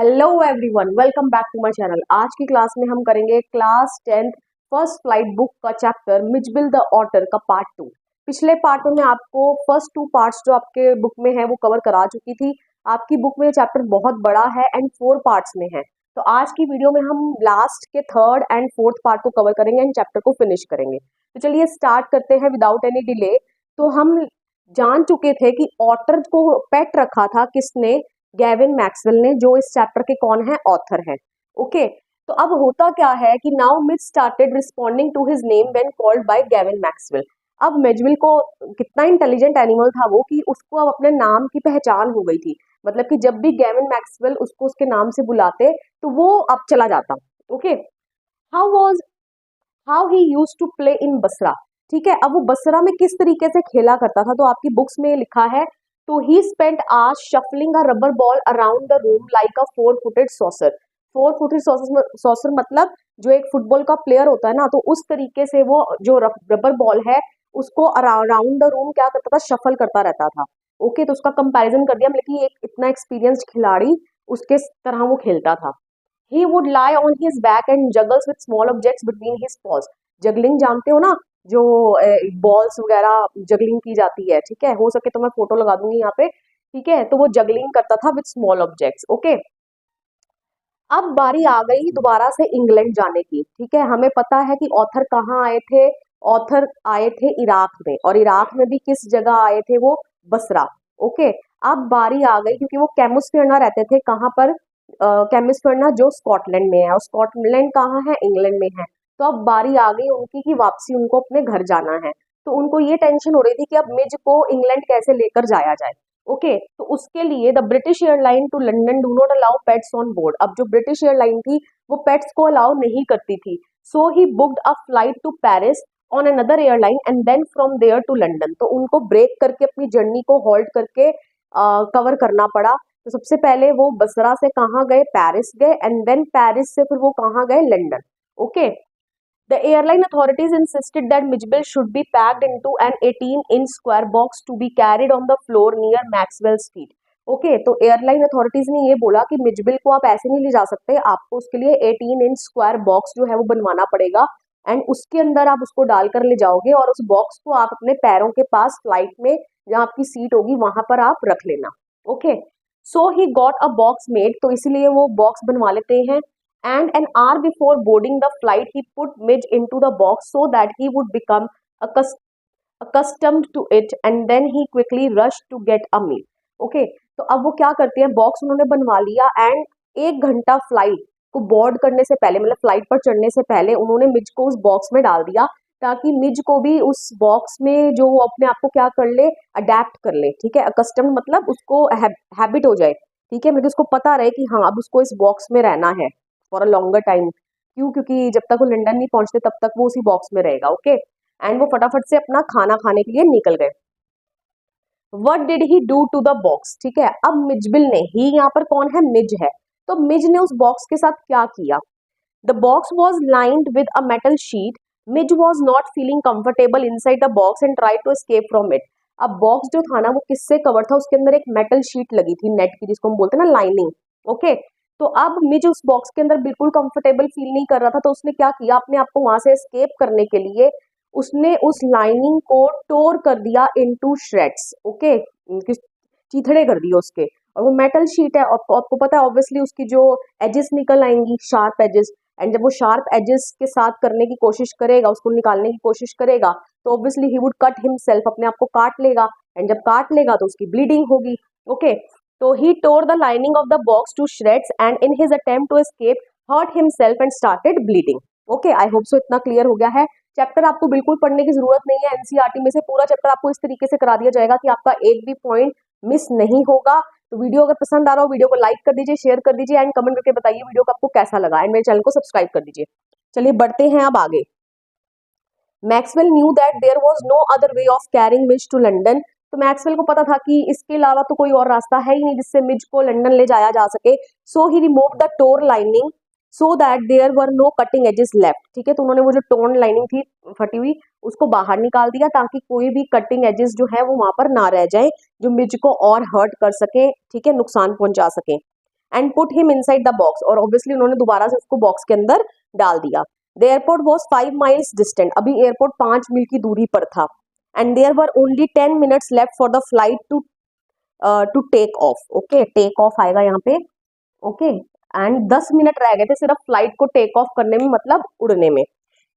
Hello everyone, welcome back to my channel. आज की class में हम करेंगे class 10th first flight book का चैप्टर मिचबिल द ऑटर का पार्ट 2। पिछले पार्ट में मैं आपको फर्स्ट 2 पार्ट्स जो आपके बुक में है वो कवर करा चुकी थी। आपकी बुक में चैप्टर बहुत बड़ा है एंड 4 पार्ट्स में है, तो आज की वीडियो में हम लास्ट के 3rd एंड 4th पार्ट को कवर करेंगे एंड चैप्टर को फिनिश करेंगे। तो चलिए स्टार्ट करते हैं विदाउट एनी डिले। तो हम जान चुके थे कि ऑटर को पेट रखा था किसने, गैविन मैक्सवेल ने, जो इस चैप्टर के कौन है, ऑथर है। ओके, तो अब होता क्या है कि now Mij started responding to his name when called by Gavin Maxwell. अब मिचबिल को कितना इंटेलिजेंट एनिमल था वो कि उसको अब अपने नाम की पहचान हो गई थी। मतलब कि जब भी गैविन मैक्सवेल उसको उसके नाम से बुलाते तो वो अब चला जाता। Okay, how was how he used to play in Basra. ठीक है, अब वो बसरा में किस तरीके से खेला करता था, तो आपकी बुक्स में लिखा है तो ही spent hours shuffling a rubber ball around the room like a 4-footed saucer. 4-footed saucer मतलब जो एक फुटबॉल का प्लेयर होता है ना, तो उस तरीके से वो जो रबर बॉल है उसको अराउंड द रूम क्या करता था, शफल करता रहता था। ओके, तो उसका कंपैरिजन कर दिया, मतलब कि एक इतना एक्सपीरियंस्ड खिलाड़ी उसके तरह वो खेलता था। He would lie on his back and juggles with small objects between his paws. Juggling जानते हो ना, जो बॉल्स वगैरह जगलिंग की जाती है। ठीक है, हो सके तो मैं फोटो लगा दूंगी यहाँ पे। ठीक है, तो वो जगलिंग करता था विथ स्मॉल ऑब्जेक्ट्स। ओके, अब बारी आ गई दोबारा से इंग्लैंड जाने की। ठीक है, हमें पता है कि ऑथर कहाँ आए थे। ऑथर आए थे इराक में, और इराक में भी किस जगह आए थे, वो बसरा। ओके, अब बारी आ गई क्योंकि वो कैमुसफेरना रहते थे कहाँ पर, कैमुसफेरना जो स्कॉटलैंड में है, और स्कॉटलैंड कहाँ है, इंग्लैंड में है। तो अब बारी आ गई उनकी कि वापसी उनको अपने घर जाना है। तो उनको ये टेंशन हो रही थी कि अब मिज को इंग्लैंड कैसे लेकर जाया जाए। ओके, तो उसके लिए the British airline to London do not allow pets on board. अब जो ब्रिटिश एयरलाइन थी वो पेट्स को अलाउ नहीं करती थी। So he booked a flight to Paris on another airline and then from there to London. तो उनको ब्रेक करके अपनी जर्नी को होल्ड करके कवर करना पड़ा। तो सबसे पहले वो बसरा से कहाँ गए, पेरिस गए, एंड देन पेरिस से फिर वो कहाँ गए, London. Okay, the airline authorities insisted that Mitchell should be packed into an 18-inch square box to be carried on the floor near Maxwell's feet. Okay, तो एयरलाइन अथॉरिटीज ने ये बोला कि मिचबिल को आप ऐसे नहीं ले जा सकते, आपको उसके लिए 18-इंच स्क्वायर बॉक्स जो है वो बनवाना पड़ेगा, एंड उसके अंदर आप उसको डालकर ले जाओगे, और उस बॉक्स को आप अपने पैरों के पास फ्लाइट में जहाँ आपकी सीट होगी वहां पर आप रख लेना। Okay, so he got a box made, तो इसीलिए वो बॉक्स बनवा लेते हैं। And an hour before boarding the flight, he put Midge into the box so that he would become accustomed to it, and then he quickly rushed to get a meal. Okay, तो अब वो क्या करते हैं, box उन्होंने बनवा लिया, and 1 घंटा फ्लाइट को बोर्ड करने से पहले, मतलब फ्लाइट पर चढ़ने से पहले, उन्होंने मिज को उस बॉक्स में डाल दिया, ताकि मिज को भी उस बॉक्स में जो वो अपने आप को क्या कर ले, अडेप्ट कर ले। ठीक है, अकस्टम्ड मतलब उसको हैबिट हो जाए। ठीक है, मतलब उसको पता रहे कि हाँ अब उसको इस बॉक्स में रहना है फॉर अ लॉन्गर टाइम। क्यों? क्योंकि जब तक वो लंदन नहीं पहुंचते तब तक वो उसी बॉक्स में रहेगा। ओके, एंड वो फटाफट से अपना खाना खाने के लिए निकल गए। What did he do to the box. ठीक है, अब मिचबिल ने, ही यहाँ पर कौन है, मिज है, तो मिज ने उस बॉक्स के साथ क्या किया। The box was lined with a metal sheet. Mij was not feeling comfortable inside the box and try to escape from it. अब बॉक्स जो था ना वो किससे कवर था, उसके अंदर एक मेटल शीट लगी थी, नेट की, जिसको हम बोलते हैं ना लाइनिंग। ओके, तो अब मिज उस बॉक्स के अंदर बिल्कुल कंफर्टेबल फील नहीं कर रहा था, तो उसने क्या किया, अपने आप को वहां से एस्केप करने के लिए उसने उस लाइनिंग को टोर कर दिया इनटू श्रेड्स। ओके, चीथड़े कर दिए उसके, और वो मेटल शीट है, आपको पता है ऑब्वियसली उसकी जो एजेस निकल आएंगी, शार्प एजेस, एंड जब वो शार्प एजेस के साथ करने की कोशिश करेगा, उसको निकालने की कोशिश करेगा, तो obviously he would cut himself, अपने आप को काट लेगा, एंड जब काट लेगा तो उसकी ब्लीडिंग होगी। ओके, तो he tore the lining of the box to shreds and in his attempt to escape hurt himself and started bleeding. Okay, I hope so इतना क्लियर हो गया है। चैप्टर आपको बिल्कुल पढ़ने की जरूरत नहीं है, एनसीईआरटी में से पूरा चैप्टर आपको इस तरीके से करा दिया जाएगा कि आपका एक भी पॉइंट मिस नहीं होगा। तो वीडियो अगर पसंद आ रहा हो, वीडियो को लाइक कर दीजिए, शेयर कर दीजिए, एंड कमेंट करके बताइए वीडियो को आपको कैसा लगा, एंड मेरे चैनल को सब्सक्राइब कर दीजिए। चलिए बढ़ते हैं अब आगे। Maxwell knew that there was no other way of carrying Mij to London. तो मैक्सवेल को पता था कि इसके अलावा तो कोई और रास्ता है ही नहीं जिससे मिज को लंदन ले जाया जा सके। So he remove the tore lining so that there were no cutting edges left. ठीक है, तो उन्होंने वो जो टोर्न लाइनिंग थी फटी हुई उसको बाहर निकाल दिया, ताकि कोई भी कटिंग एजेस जो है वो वहां पर ना रह जाए जो मिज को और हर्ट कर सके, ठीक है, नुकसान पहुंचा सके। And put him inside the box, और ऑब्वियसली उन्होंने दोबारा से उसको बॉक्स के अंदर डाल दिया। The airport was 5 miles distant, अभी एयरपोर्ट 5 मील की दूरी पर था। And there were only 10 minutes left for the flight to take off. Okay, take off आएगा यहाँ पे। ओके, एंड 10 मिनट रह गए थे सिर्फ फ्लाइट को टेक ऑफ करने में, मतलब उड़ने में।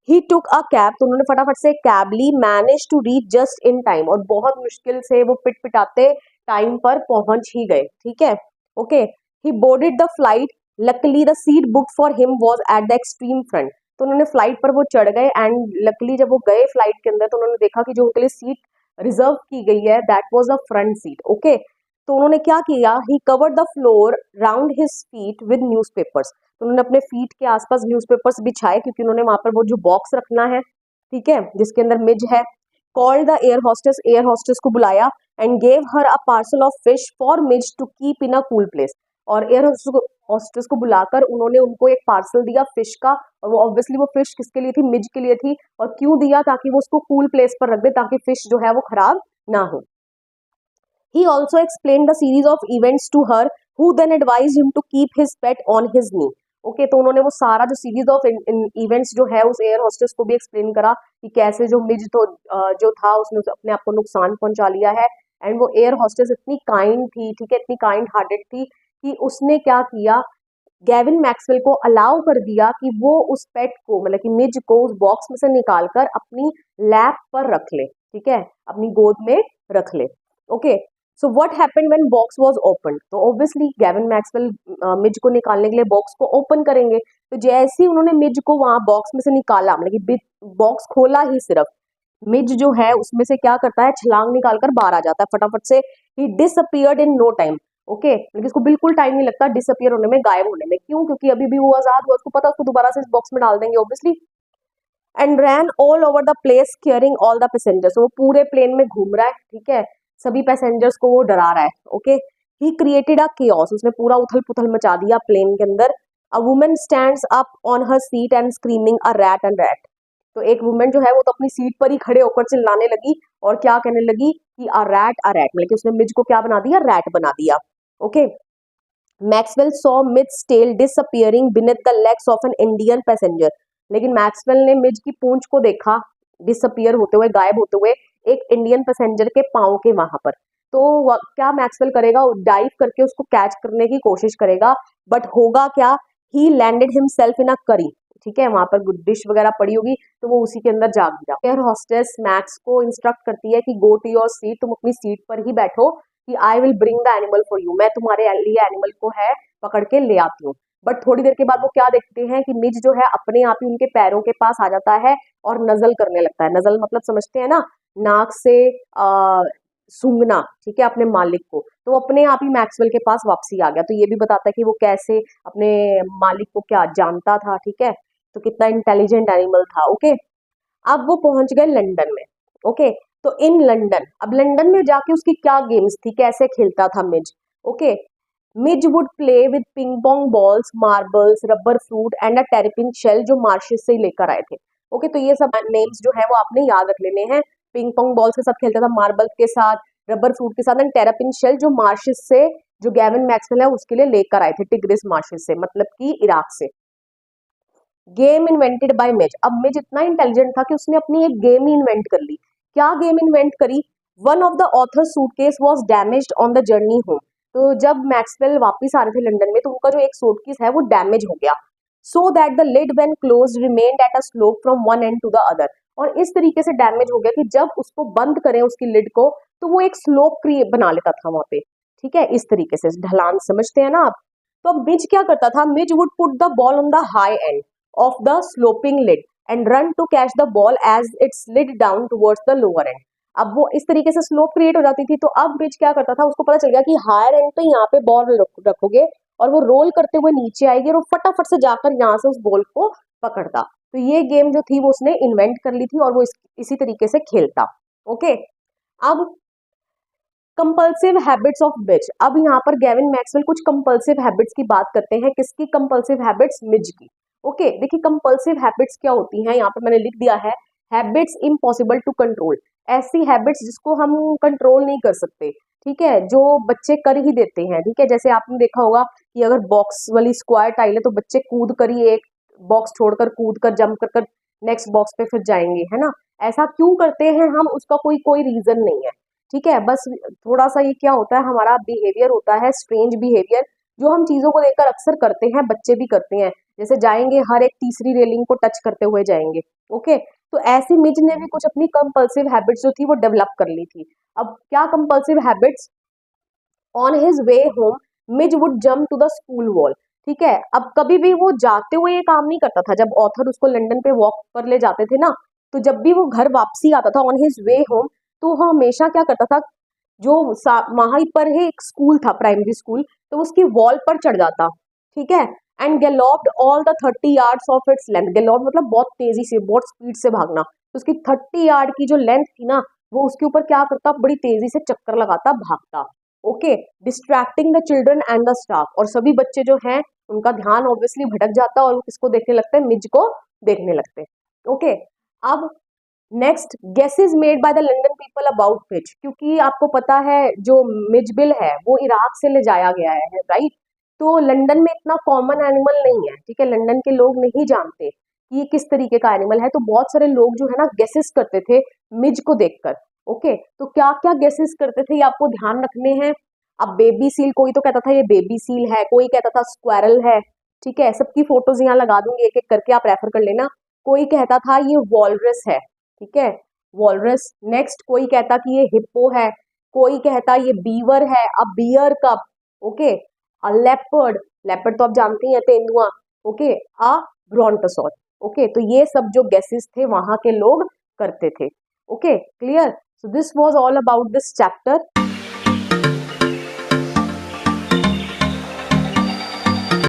ही टुक अ कैब, तो उन्होंने फटाफट से कैब ली। Manage to reach just in time, और बहुत मुश्किल से वो पिट पिटाते टाइम पर पहुंच ही गए। ठीक है, okay. He boarded the flight, luckily the seat book for him was at the extreme front, तो उन्होंने फ्लाइट पर वो चढ़ गए, एंड लकली जब वो गए फ्लाइट के अंदर तो उन्होंने देखा कि जो उनके लिए सीट रिजर्व की गई है that was the front seat. Okay, तो उन्होंने क्या किया, he covered the floor round his feet with newspapers, तो उन्होंने अपने फीट के आसपास न्यूज़पेपर्स बिछाए, क्योंकि उन्होंने वहां पर वो जो बॉक्स रखना है, ठीक है, जिसके अंदर मिज है। कॉल्ड द एयर होस्टेस को बुलाया, and gave her a parcel of fish for Mij to keep in a cool place, और एयर होस्टेस को बुलाकर उन्होंने उनको एक पार्सल दिया फिश का, और वो ऑब्वियसली वो फिश किसके लिए थी, मिज के लिए थी। और क्यों दिया, ताकि वो उसको कूल प्लेस पर रख दे, ताकि फिश जो है वो खराब ना हो। He also explained the series of events to her, who then advised him to keep his pet on his knee. Okay, तो उन्होंने वो सारा जो सीरीज ऑफ इवेंट्स जो है उस एयर होस्टेस को भी एक्सप्लेन करा कि कैसे जो मिज तो जो था उसने अपने आप को नुकसान पहुंचा लिया है। एंड वो एयर होस्टेस इतनी काइंड थी, ठीक है, इतनी काइंड हार्टेड थी कि उसने क्या किया, गेविन मैक्सवेल को अलाउ कर दिया कि वो उस पेट को, मतलब कि मिज को उस बॉक्स में से निकाल कर अपनी लैप पर रख ले, ठीक है, अपनी गोद में रख ले। Okay, so what happened when box was open, तो ऑब्वियसली गेविन मैक्सवेल मिज को निकालने के लिए बॉक्स को ओपन करेंगे, तो जैसे ही उन्होंने मिज को वहां बॉक्स में से निकाला, मतलब कि बॉक्स खोला ही सिर्फ, मिज जो है उसमें से क्या करता है, छलांग निकालकर बाहर आ जाता है फटाफट से। He disappeared in no time. Okay, मतलब इसको बिल्कुल टाइम नहीं लगता डिसअपियर होने में, गायब होने में। क्यों, क्योंकि अभी भी वो आजाद हुआ, उसको पता उसको दोबारा से इस बॉक्स में डाल देंगे obviously. And ran all over the place caring all the passengers, वो पूरे प्लेन में घूम रहा है, ठीक है, सभी पैसेंजर्स को वो डरा रहा है। Okay, he created a chaos, उसने पूरा उथल पुथल मचा दिया प्लेन के अंदर। A woman stands up on her seat and screaming a rat and rat, तो एक वुमन जो है वो तो अपनी सीट पर ही खड़े होकर चिल्लाने लगी, और क्या कहने लगी कि अ रैट, मतलब कि उसने मिज को क्या बना दिया, रैट बना दिया। Okay, Maxwell saw Mij tail disappearing beneath the legs of an Indian passenger, लेकिन मैक्सवेल ने मिज की पूंछ को देखा डिसअपियर होते हुए, गायब होते हुए, एक इंडियन पैसेंजर के पांव के वहां पर। तो क्या मैक्सवेल करेगा, डाइव करके उसको कैच करने की कोशिश करेगा, बट होगा क्या, ही लैंडेड हिमसेल्फ इन अ करी, ठीक है, वहां पर डिश वगैरह पड़ी होगी तो वो उसी के अंदर जा गिरा। एयर हॉस्टेस मैक्स को इंस्ट्रक्ट करती है कि गो टू योर सीट, तुम अपनी सीट पर ही बैठो, कि I will bring the animal for you, मैं तुम्हारे लिए एनिमल को है पकड़ के ले आती हूँ। बट थोड़ी देर के बाद वो क्या देखते हैं कि मिज जो है अपने आप ही उनके पैरों के पास आ जाता है और नजल करने लगता है। नजल मतलब समझते हैं ना, नाक से सूंघना, ठीक है, अपने मालिक को। तो अपने आप ही मैक्सवेल के पास वापसी आ गया। तो ये भी बताता है कि वो कैसे अपने मालिक को क्या जानता था, ठीक है, तो कितना इंटेलिजेंट एनिमल था। ओके, अब वो पहुंच गए लंदन में। ओके, तो इन लंदन, अब लंदन में जाके उसकी क्या गेम्स थी, कैसे खेलता था Mij. Okay, Mij would play with ping pong balls, marbles, rubber fruit and a terrapin shell, जो मार्शेस से ही लेकर आए थे। ओके, तो ये सब नेम्स जो है वो आपने याद रख लेने हैं। पिंग पोंग बॉल्स के साथ खेलता था, मार्बल के साथ, रबर फ्रूट के साथ, एंड टेरेपिन शेल जो मार्शेस से, जो गैविन मैक्सवेल है उसके लिए लेकर आए थे, टिग्रिस मार्शेस से, मतलब कि इराक से। गेम इन्वेंटेड बाय मिज, अब मिज इतना इंटेलिजेंट था कि उसने अपनी एक गेम ही इन्वेंट कर ली। क्या गेम इन्वेंट करी, one of the author suitcase was damaged on the journey home, तो जब मैक्सवेल वापस आ रहे थे लंदन में तो उनका जो एक सूटकेस है वो डैमेज हो गया। So that the lid when closed remained at a slope from one end to the other, और इस तरीके से डैमेज हो गया कि जब उसको बंद करें उसकी लिड को तो वो एक स्लोप क्रिएट बना लेता था वहां पे, ठीक है, इस तरीके से ढलान, समझते हैं ना आप। तो अब मिज क्या करता था, Mij would put the ball on the high end of the sloping lid and run to catch the ball as it slid down towards the lower end। अब वो इस तरीके से स्लोप क्रिएट हो जाती थी, तो अब बिच क्या करता था, उसको पता चल गया कि हायर एंड पे यहाँ पे बॉल रखोगे और वो रोल करते हुए नीचे आएगी और वो फटाफट से जाकर यहाँ से उस बॉल को पकड़ता। तो ये गेम जो थी वो उसने इन्वेंट कर ली थी और वो इसी तरीके से खेलता। ओके, अब कंपल्सिव हैबिट्स ऑफ मिज, अब यहाँ पर गेविन मैक्सवेल कुछ कंपल्सिव हैबिट्स की बात करते हैं। किसकी कंपल्सिव हैबिट्स, मिज की। ओके, देखिए कंपल्सिव हैबिट्स क्या होती हैं, यहाँ पर मैंने लिख दिया है, हैबिट्स इम्पॉसिबल टू कंट्रोल, ऐसी हैबिट्स जिसको हम कंट्रोल नहीं कर सकते। ठीक है, जो बच्चे कर ही देते हैं, ठीक है। जैसे आपने देखा होगा कि अगर बॉक्स वाली स्क्वायर टाइल है तो बच्चे कूद कर ही एक बॉक्स छोड़कर कूद कर जंप कर कर नेक्स्ट बॉक्स पे फिर जाएंगे, है ना। ऐसा क्यों करते हैं हम, उसका कोई कोई रीजन नहीं है, ठीक है। बस थोड़ा सा ये क्या होता है, हमारा बिहेवियर होता है स्ट्रेंज बिहेवियर, जो हम चीजों को देखकर अक्सर करते हैं, बच्चे भी करते हैं। जैसे जाएंगे हर एक तीसरी रेलिंग को टच करते हुए जाएंगे, ओके। तो ऐसी मिज ने भी कुछ अपनी कंपल्सिव हैबिट्स जो थी वो डेवलप कर ली थी। अब क्या compulsive habits, on his way home Mij would jump to the school wall, ठीक है। अब कभी भी वो जाते हुए ये काम नहीं करता था, जब ऑथर उसको लंदन पे वॉक पर ले जाते थे ना, तो जब भी वो घर वापसी आता था ऑन हिज वे होम, तो वो हमेशा क्या करता था, जो वहां पर ही एक स्कूल था, प्राइमरी स्कूल, तो उसकी वॉल पर चढ़ जाता, ठीक है। And galloped all the 30 yards of its length, galloped मतलब बहुत तेजी से, बहुत स्पीड से भागना, तो उसकी 30 यार्ड की जो लेंथ थी ना, वो उसके ऊपर क्या करता, बड़ी तेजी से चक्कर लगाता, भागता, okay. Distracting the children and the staff, और सभी बच्चे जो हैं उनका ध्यान ऑब्वियसली भटक जाता और वो किसको देखने लगते हैं, मिज को देखने लगते हैं, ओके। अब next, guesses made by the London people about Mij, क्योंकि आपको पता है जो मिजबिल है वो इराक से ले जाया गया है, राइट। तो लंदन में इतना कॉमन एनिमल नहीं है, ठीक है, लंदन के लोग नहीं जानते कि ये किस तरीके का एनिमल है, तो बहुत सारे लोग जो है ना गेसेस करते थे मिज को देखकर, ओके। तो क्या क्या गेसेस करते थे ये आपको ध्यान रखने हैं। अब बेबी सील, कोई तो कहता था ये बेबी सील है, कोई कहता था स्क्वायरल है, ठीक है। सबकी फोटोज यहाँ लगा दूंगी, एक एक करके आप रेफर कर लेना। कोई कहता था ये वॉलरस है, ठीक है, वॉलरस। नेक्स्ट कोई कहता कि ये हिप्पो है, कोई कहता ये बीवर है, अब bear cub, okay. Leopard, leopard तो आप जानते ही हैं, तेंदुआ, ओके। अ ब्रोंटोसॉर, ओके। तो ये सब जो गेसेस थे वहां के लोग करते थे, okay, clear. So this was all about this chapter.